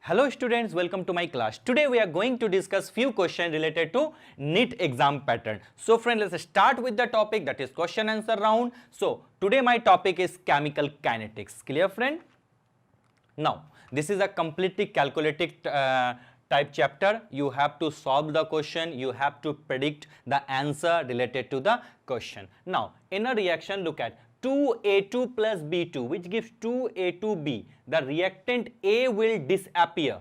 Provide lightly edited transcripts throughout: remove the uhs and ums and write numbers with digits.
Hello students, welcome to my class. Today we are going to discuss few questions related to NEET exam pattern. So friend, let's start with the topic, that is question answer round. So today my topic is chemical kinetics. Clear friend? Now this is a completely calculated type chapter. You have to solve the question, you have to predict the answer related to the question. Now in a reaction, look at 2A2 plus B2, which gives 2A2B. The reactant A will disappear.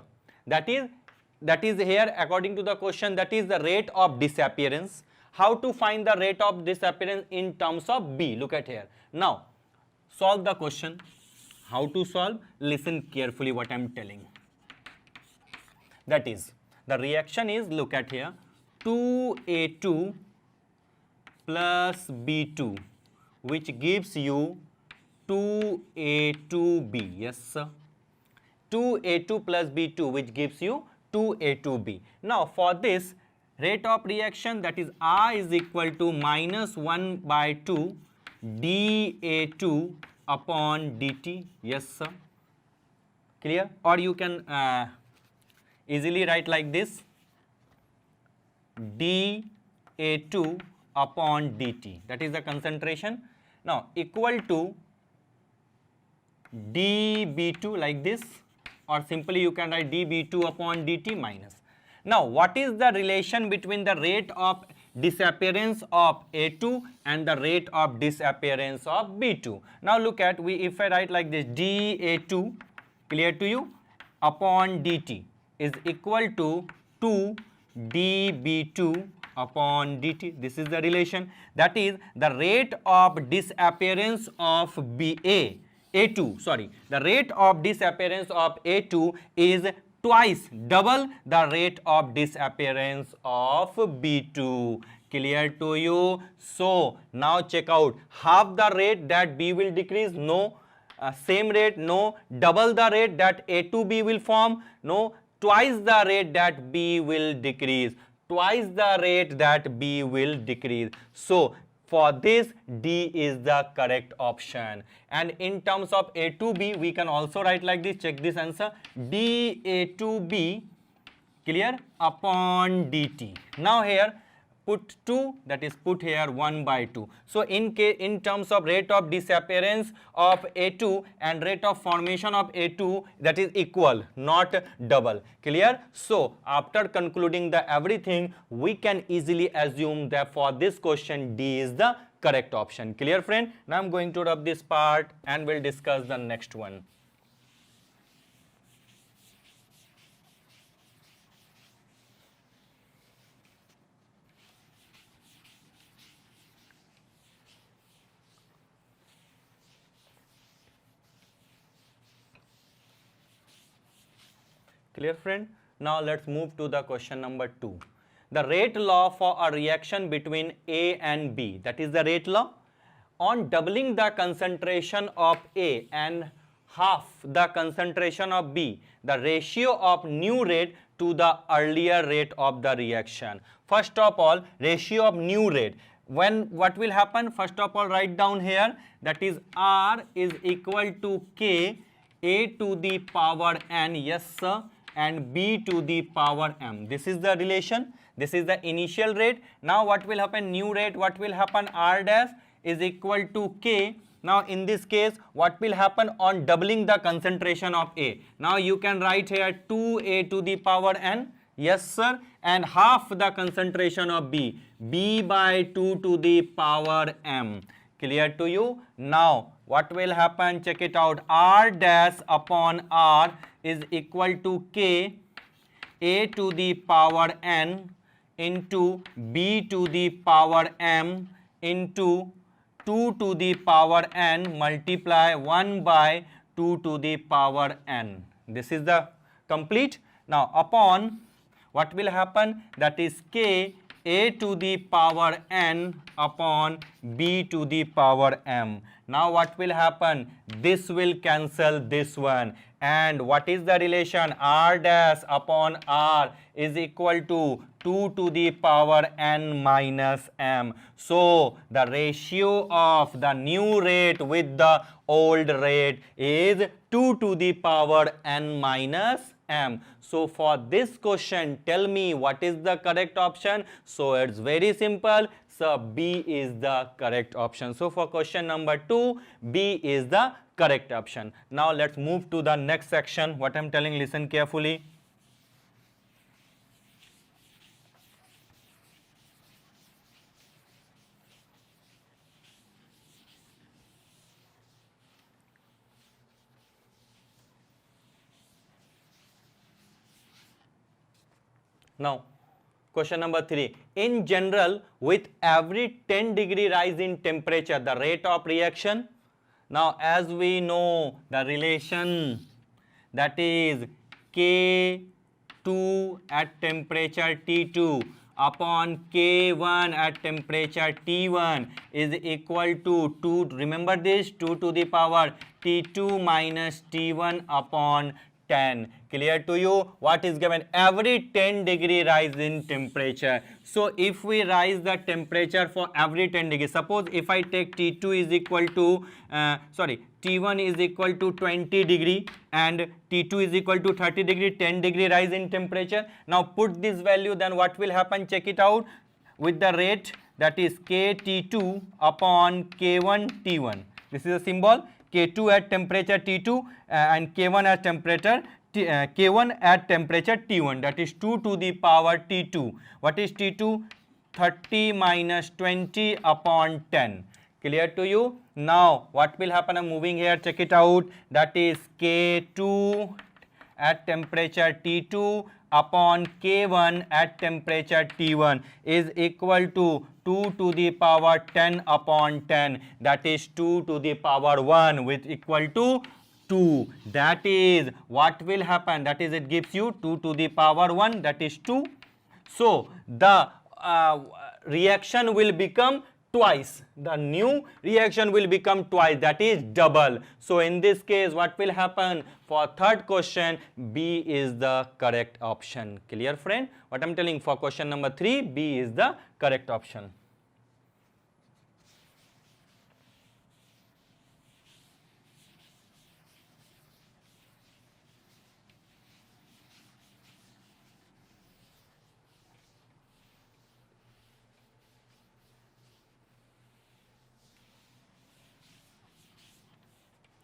That is here according to the question, that is the rate of disappearance. How to find the rate of disappearance in terms of B? Look at here. Now solve the question. How to solve? Listen carefully what I am telling. That is, the reaction is, look at here, 2A2 plus B2, which gives you 2A2B. Yes sir. 2A2 plus B2, which gives you 2A2B. Now for this rate of reaction, that is R is equal to minus 1 by 2 dA2 upon dt. Yes sir. Clear? Or you can easily write like this, dA2 upon dt, that is the concentration. Now equal to dB2 like this, or simply you can write dB2 upon dt minus. Now what is the relation between the rate of disappearance of A2 and the rate of disappearance of B2? Now look at, if I write like this, dA2, clear to you, upon dt is equal to 2 dB2 upon dt. This is the relation. That is the rate of disappearance of A2, sorry, the rate of disappearance of A2 is twice, double the rate of disappearance of B2. Clear to you? So now check out, half the rate that B will decrease, no. Same rate, no. Double the rate that A2B will form, no. Twice the rate that B will decrease, twice the rate that B will decrease. So for this, D is the correct option. And in terms of A2B, we can also write like this. Check this answer, dA2B, clear, upon dt. Now here put 2, that is put here 1 by 2. So in terms of rate of disappearance of A2 and rate of formation of A2, that is equal, not double. Clear? So after concluding the everything, we can easily assume that for this question D is the correct option. Clear friend? Now I am going to rub this part and we'll discuss the next one. Clear friend? Now let's move to the question number 2. The rate law for a reaction between A and B, that is the rate law. On doubling the concentration of A and half the concentration of B, the ratio of new rate to the earlier rate of the reaction. First of all, ratio of new rate. What will happen? First of all, write down here, that is R is equal to K, A to the power N, yes sir, and B to the power M. This is the relation. This is the initial rate. Now what will happen? New rate, what will happen? R dash is equal to K. Now in this case, what will happen on doubling the concentration of A? Now you can write here 2A to the power N, yes sir, and half the concentration of B, B by 2 to the power M. Clear to you? Now what will happen? Check it out. R dash upon R is equal to K, A to the power N into B to the power M into 2 to the power N multiply 1 by 2 to the power N. This is the complete. Now upon, what will happen? That is K, A to the power N upon B to the power M. Now what will happen? This will cancel this one. And what is the relation? R dash upon R is equal to 2 to the power N minus M. So the ratio of the new rate with the old rate is 2 to the power N minus m. So for this question, tell me what is the correct option. So it's very simple. So B is the correct option. So for question number 2, B is the correct option. Now let's move to the next section. What I'm telling, listen carefully. Now, question number 3. In general, with every 10-degree rise in temperature, the rate of reaction. Now, as we know, the relation, that is K2 at temperature T2 upon K1 at temperature T1 is equal to 2. Remember this, 2 to the power T2 minus T1 upon 10. Clear to you? What is given? Every 10-degree rise in temperature. So if we rise the temperature for every 10 degree, suppose if I take T2 is equal to T1 is equal to 20 degree and T2 is equal to 30 degree, 10 degree rise in temperature. Now put this value, then what will happen? Check it out. With the rate, that is KT2 upon K1 T1. This is a symbol. K2 at temperature T2 and K1 at temperature K1 at temperature T1, that is 2 to the power T2. What is T2? 30 minus 20 upon 10. Clear to you? Now what will happen? I'm moving here, check it out. That is K2 at temperature T2 upon K1 at temperature T1 is equal to 2 to the power 10 upon 10, that is 2 to the power 1 with equal to 2. That is what will happen, that is it gives you 2 to the power 1, that is 2. So the reaction will become twice. The new reaction will become twice, that is double. So in this case, what will happen? For third question, B is the correct option. Clear, friend? What I'm telling, for question number 3, B is the correct option.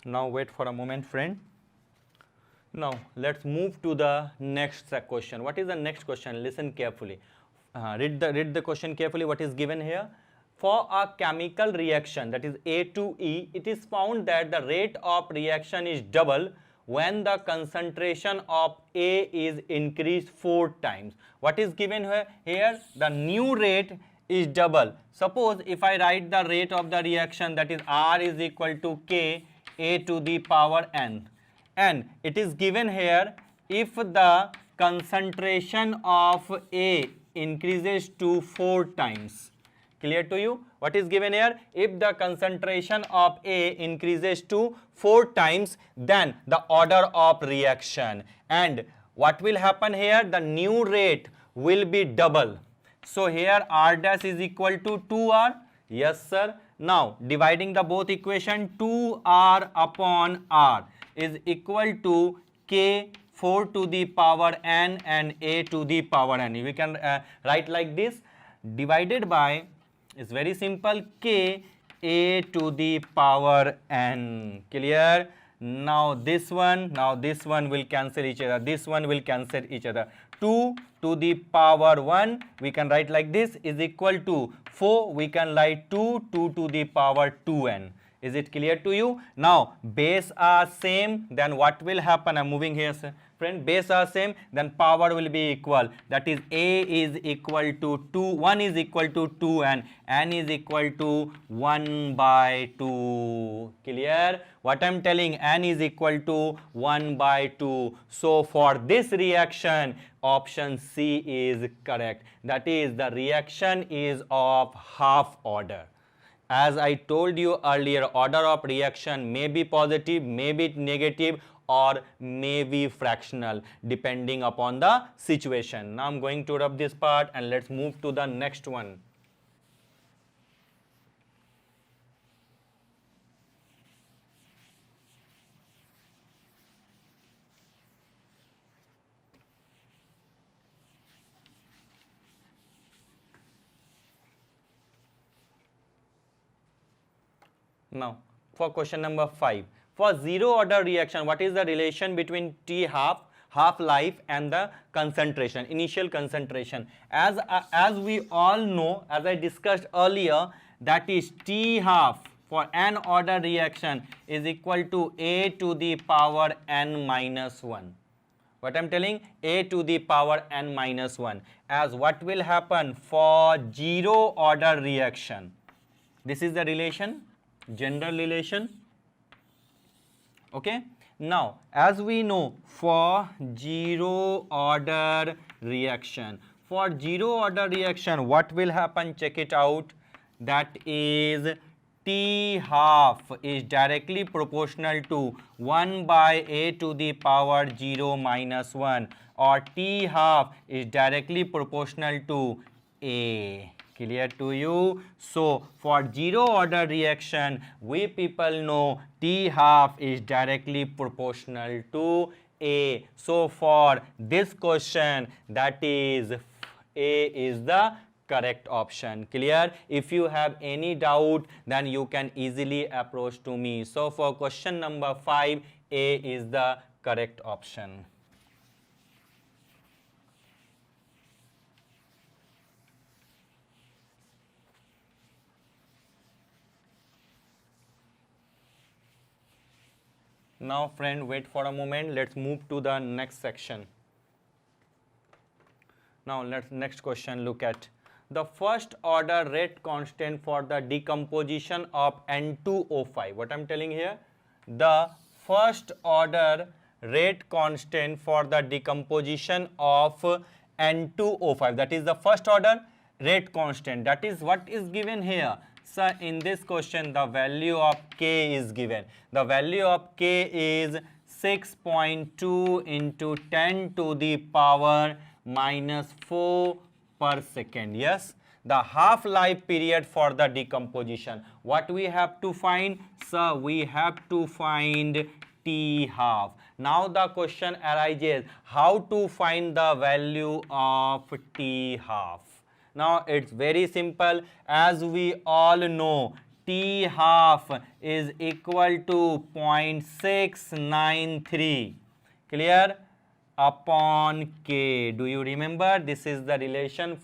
Now wait for a moment, friend. Now let's move to the next question. What is the next question? Listen carefully. Read the question carefully. What is given here? For a chemical reaction, that is A to E, it is found that the rate of reaction is double when the concentration of A is increased 4 times. What is given here? Here the new rate is double. Suppose if I write the rate of the reaction, that is R is equal to K A to the power N, and it is given here if the concentration of A increases to 4 times. Clear to you? What is given here? If the concentration of A increases to 4 times, then the order of reaction, and what will happen here? The new rate will be double. So here R dash is equal to 2R. Yes, sir. Now dividing the both equation, 2R upon R is equal to K 4 to the power N and A to the power N. We can write like this, divided by, it's very simple, K A to the power N. Clear? Now this one will cancel each other. This one will cancel each other. 2 to the power 1 we can write like this is equal to 4. We can write 2 to the power 2n. Is it clear to you? Now base are same, then what will happen? I'm moving here, sir. Friend, base are same, then power will be equal. That is A is equal to 2, 1 is equal to 2 and n is equal to 1 by 2. Clear? What I'm telling, n is equal to 1 by 2. So for this reaction, option C is correct. That is, the reaction is of half order. As I told you earlier, order of reaction may be positive, may be negative, or may be fractional depending upon the situation. Now I'm going to rub this part and let's move to the next one. Now, for question number 5, for zero order reaction, what is the relation between T half life and the concentration, initial concentration? As we all know, as I discussed earlier, that is T half for n order reaction is equal to a to the power n minus 1. What I'm telling, a to the power n minus 1. As what will happen for zero order reaction? This is the relation, general relation. Okay. Now, as we know, for zero order reaction, what will happen? Check it out. That is T half is directly proportional to 1 by a to the power 0 minus 1, or T half is directly proportional to a. Clear to you? So, for zero order reaction, we people know T half is directly proportional to A. So, for this question, that is A is the correct option. Clear? If you have any doubt, then you can easily approach to me. So, for question number 5, A is the correct option. Now friend, wait for a moment, let's move to the next section. Now let's next question look at the first order rate constant for the decomposition of N2O5. What I'm telling here, the first order rate constant for the decomposition of N2O5, that is the first order rate constant, that is what is given here. So in this question, the value of K is given. The value of K is 6.2 into 10 to the power minus 4 per second. Yes, the half-life period for the decomposition. What we have to find? So we have to find T half. Now the question arises, how to find the value of T half? Now it's very simple. As we all know, T half is equal to 0.693. Clear? Upon K. Do you remember? This is the relation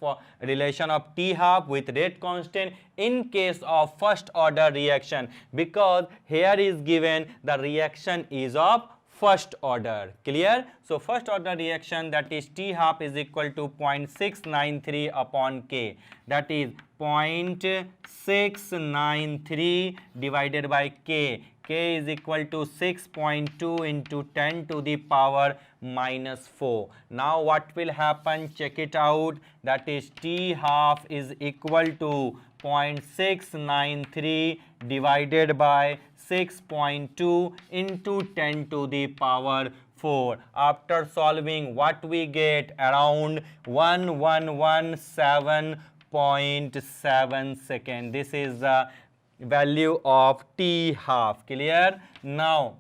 of T half with rate constant in case of first order reaction, because here is given the reaction is of first order. Clear? So first order reaction, that is T half is equal to 0.693 upon K, that is 0.693 divided by K. K is equal to 6.2 into 10 to the power minus 4. Now what will happen? Check it out. That is T half is equal to 0.693 divided by 6.2 into 10 to the power 4. After solving, what we get? Around 1117.7 seconds. This is the value of T half. Clear? Now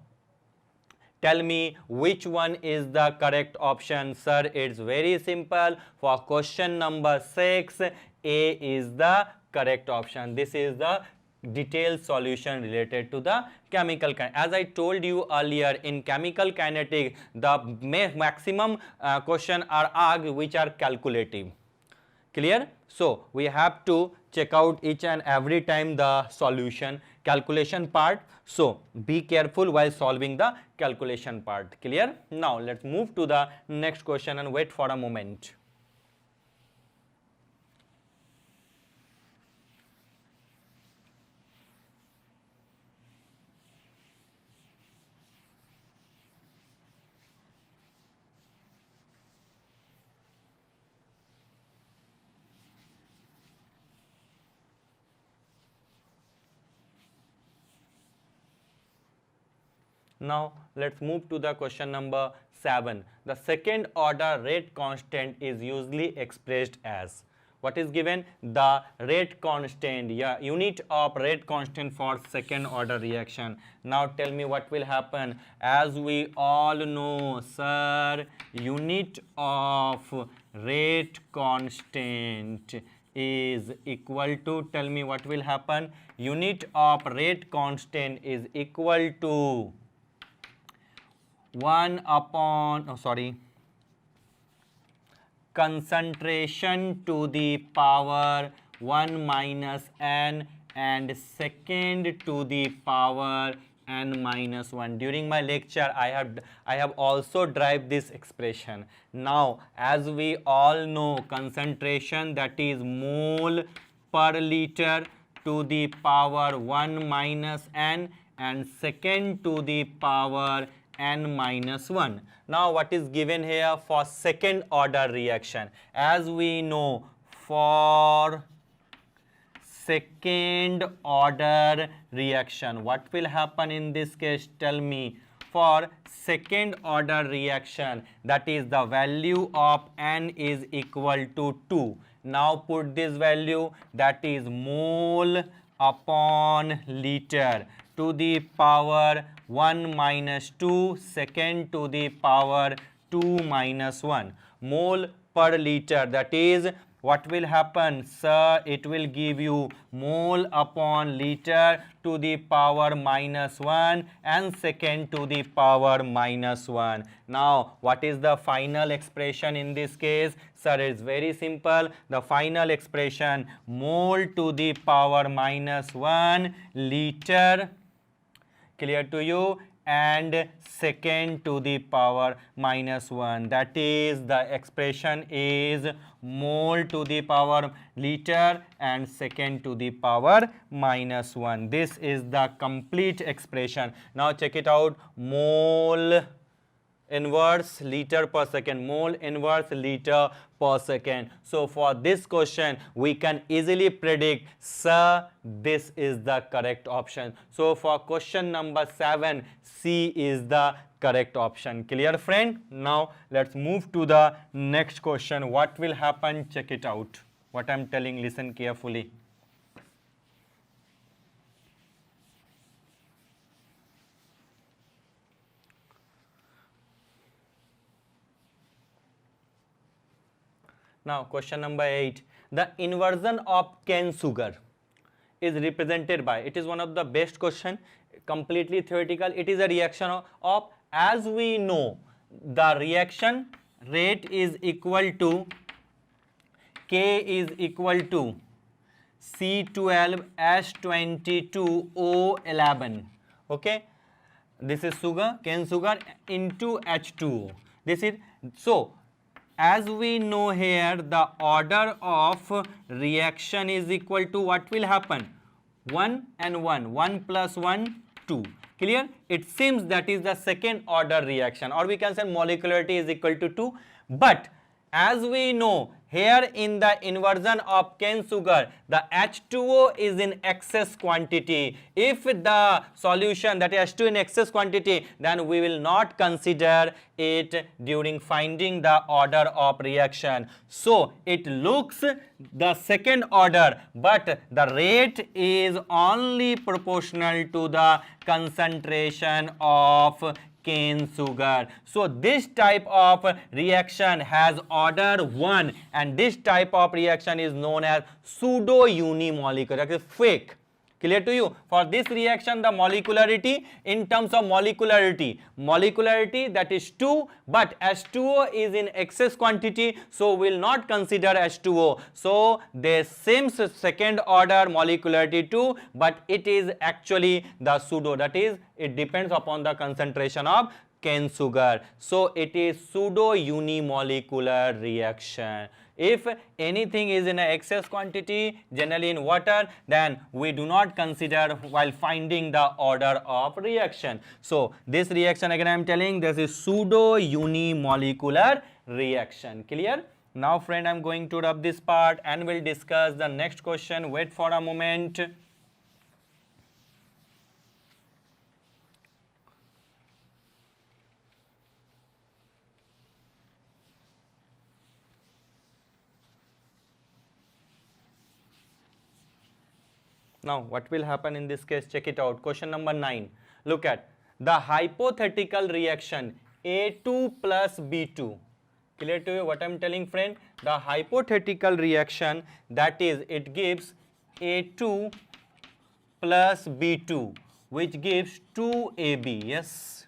tell me which one is the correct option. Sir, it's very simple. For question number 6, A is the correct option. This is the detailed solution related to the chemical kinetics. As I told you earlier, in chemical kinetics, the maximum question are asked which are calculative. Clear? So we have to check out each and every time the solution calculation part. So be careful while solving the calculation part. Clear? Now let's move to the next question and wait for a moment. Now let's move to the question number 7. The second order rate constant is usually expressed as, what is given? The rate constant, unit of rate constant for second order reaction. Now tell me what will happen. As we all know, sir, unit of rate constant is equal to, tell me what will happen, unit of rate constant is equal to 1 upon, concentration to the power 1 minus n and second to the power n minus 1. During my lecture I have also derived this expression. Now as we all know, concentration, that is mole per liter to the power 1 minus n and second to the power n minus 1. Now what is given here for second order reaction? As we know, for second order reaction, what will happen in this case? Tell me. For second order reaction, that is the value of n is equal to 2. Now put this value, that is mole upon liter to the power 1 minus 2 second to the power 2 minus 1. Mole per liter, that is what will happen, sir? It will give you mole upon liter to the power minus 1 and second to the power minus 1. Now what is the final expression in this case? Sir, it's very simple. The final expression, mole to the power minus 1 liter, clear to you, and second to the power minus 1. That is, the expression is mole to the power liter and second to the power minus 1. This is the complete expression. Now check it out. Mole inverse liter per second, mole inverse liter per second. So for this question we can easily predict, sir, this is the correct option. So for question number 7, C is the correct option. Clear, friend? Now let's move to the next question. What will happen? Check it out. What I'm telling, listen carefully. Now question number 8, the inversion of cane sugar is represented by, it is one of the best question, completely theoretical. It is a reaction of, as we know, the reaction rate is equal to, K is equal to C12H22O11. Okay, this is sugar, cane sugar, into H2O. This is, so as we know here, the order of reaction is equal to, what will happen, 1 and 1, 1 plus 1, 2. Clear? It seems that is the second order reaction, or we can say molecularity is equal to 2. But as we know, here in the inversion of cane sugar, the H2O is in excess quantity. If the solution, that is H2 in excess quantity, then we will not consider it during finding the order of reaction. So it looks the second order, but the rate is only proportional to the concentration of cane sugar. So this type of reaction has order 1, and this type of reaction is known as pseudo unimolecular, that is fake. Clear to you? For this reaction, the molecularity, in terms of molecularity, that is 2, but H2O is in excess quantity, so we will not consider H2O. So there seems second order molecularity 2, but it is actually the pseudo, that is, it depends upon the concentration of cane sugar. So it is pseudo unimolecular reaction. If anything is in an excess quantity, generally in water, then we do not consider while finding the order of reaction. So this reaction, again I am telling, this is pseudo unimolecular reaction. Clear? Now friend, I am going to rub this part and we'll discuss the next question. Wait for a moment. Now what will happen in this case? Check it out. Question number 9. Look at the hypothetical reaction A2 plus B2 Clear to you what I'm telling, friend? The hypothetical reaction, that is, it gives A2 plus B2, which gives 2AB, yes,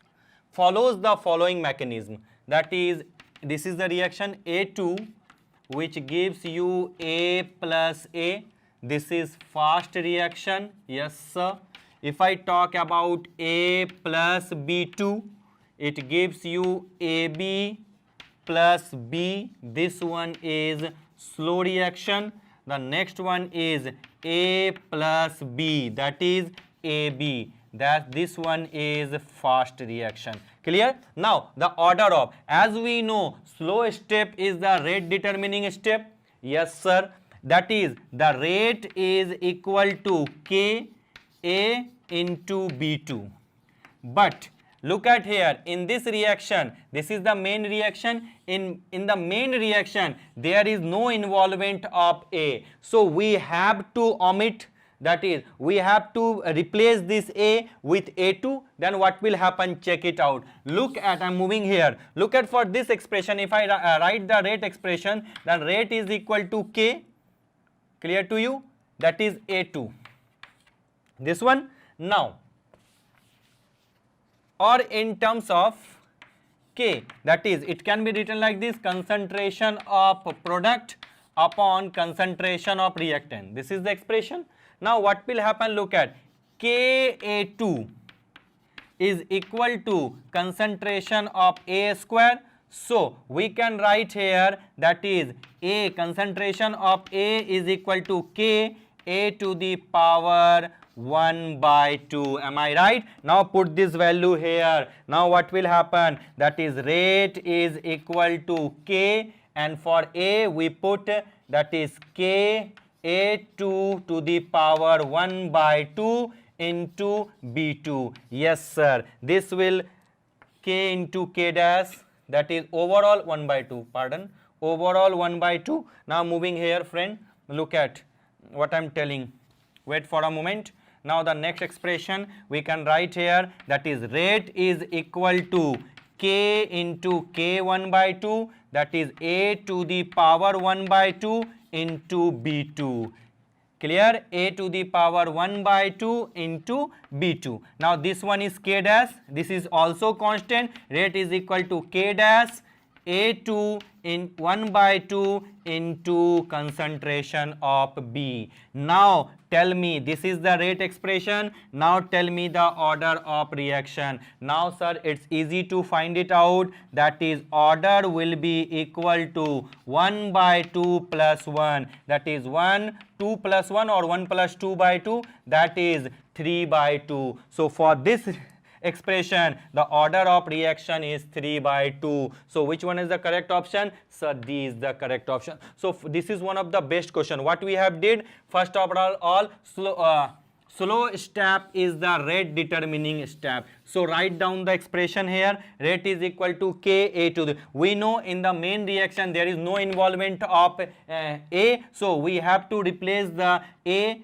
follows the following mechanism. That is, this is the reaction A2, which gives you A plus A. This is fast reaction, yes sir. If I talk about A plus B2, it gives you AB plus B. This one is slow reaction. The next one is A plus B, that is AB. That this one is fast reaction. Clear? Now the order of, as we know, slow step is the rate determining step. Yes sir. That is, the rate is equal to K A into B2. But look at here, in this reaction, this is the main reaction. In the main reaction, there is no involvement of A. So we have to omit, that is, we have to replace this A with A2. Then what will happen? Check it out. Look at, I'm moving here. Look at, for this expression, if I write the rate expression, then rate is equal to K. Clear to you? That is A2. This one. Now, or in terms of K, that is, it can be written like this: concentration of product upon concentration of reactant. This is the expression. Now what will happen? Look at, Ka2 is equal to concentration of A square. So we can write here, that is, A, concentration of A is equal to K A to the power 1 by 2. Am I right? Now put this value here. Now what will happen? That is, rate is equal to K, and for A we put, that is, K A2 to the power 1 by 2 into B2. Yes sir. This will K into K dash, that is overall 1 by 2, pardon, overall 1 by 2. Now moving here, friend, look at what I'm telling. Wait for a moment. Now the next expression we can write here, that is, rate is equal to K into K 1 by 2, that is A to the power 1 by 2 into B2. Clear? A to the power 1 by 2 into B2. Now this one is K dash, this is also constant. Rate is equal to K dash A2 in 1 by 2 into concentration of B. Now tell me, this is the rate expression. Now tell me the order of reaction. Now sir, it's easy to find it out. That is, order will be equal to 1 by 2 plus 1. That is 1, 2 plus 1, or 1 plus 2 by 2. That is 3 by 2. So for this expression, the order of reaction is 3 by 2. So which one is the correct option? Sir, D is the correct option. So this is one of the best question. What we have did, first of all slow step is the rate determining step. So write down the expression here. Rate is equal to K A to the, we know in the main reaction there is no involvement of A. So we have to replace the A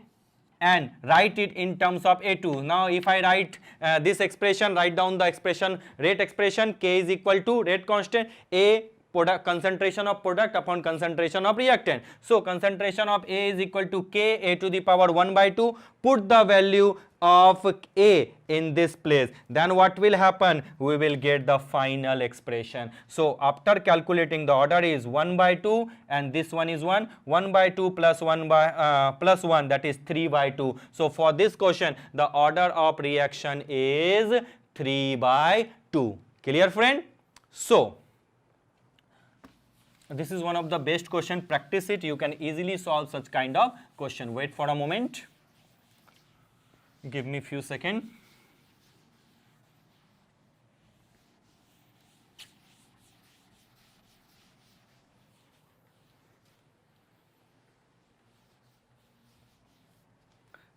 and write it in terms of A2. Now if I write this expression, write down the expression, rate expression, K is equal to rate constant, A, product, concentration of product upon concentration of reactant. So concentration of A is equal to K A to the power 1 by 2. Put the value of A in this place. Then what will happen? We will get the final expression. So after calculating, the order is 1 by 2 and this one is 1. 1 by 2 plus 1 by plus 1, that is 3 by 2. So for this question, the order of reaction is 3 by 2. Clear, friend? So this is one of the best question. Practice it. You can easily solve such kind of question. Wait for a moment. Give me few seconds.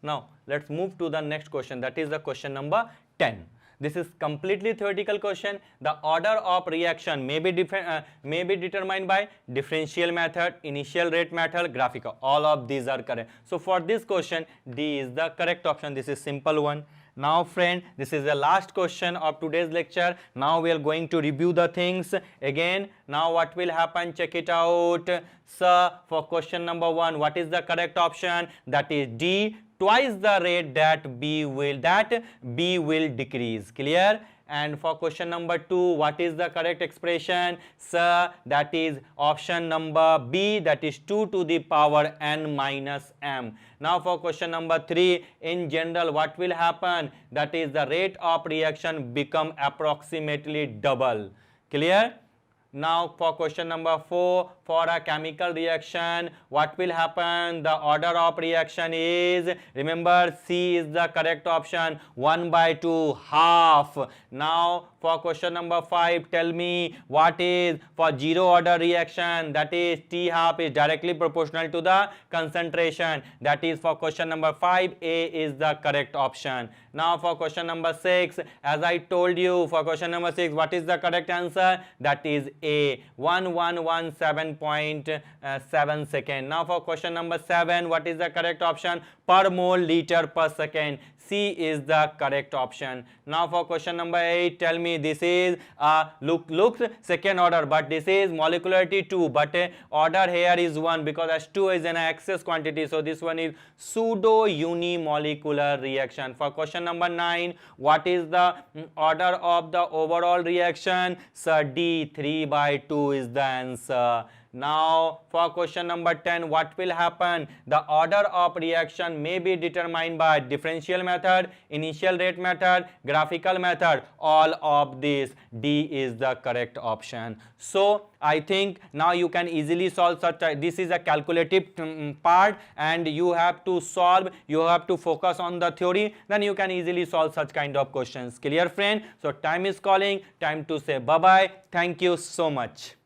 Now let's move to the next question. That is the question number 10. This is completely theoretical question. The order of reaction may be determined by differential method, initial rate method, graphical. All of these are correct. So for this question, D is the correct option. This is simple one. Now friend, this is the last question of today's lecture. Now we are going to review the things again. Now what will happen, check it out. So for question number 1, what is the correct option? That is D, twice the rate that B will decrease. Clear? And for question number 2, what is the correct expression? Sir, that is option number B, that is 2 to the power n minus m. Now for question number 3, in general, what will happen? That is the rate of reaction become approximately double. Clear? Now for question number 4, for a chemical reaction, what will happen? The order of reaction is, remember, C is the correct option, 1/2, half. Now for question number 5, tell me what is for zero order reaction, that is T half is directly proportional to the concentration. That is for question number 5, A is the correct option. Now for question number 6, as I told you, for question number 6, what is the correct answer? That is A, 1117.7 second. Now for question number 7, what is the correct option? Per mole liter per second. C is the correct option. Now for question number 8, tell me, this is looks second order, but this is molecularity 2, but order here is 1 because H2 is an excess quantity, so this one is pseudo unimolecular reaction. For question number 9, what is the order of the overall reaction? So D, 3/2 is the answer. Now for question number 10, what will happen? The order of reaction may be determined by differential method, initial rate method, graphical method. All of this, D is the correct option. So I think now you can easily solve such this is a calculative part, and you have to solve, you have to focus on the theory, then you can easily solve such kind of questions. Clear friend? So time is calling, time to say bye bye. Thank you so much.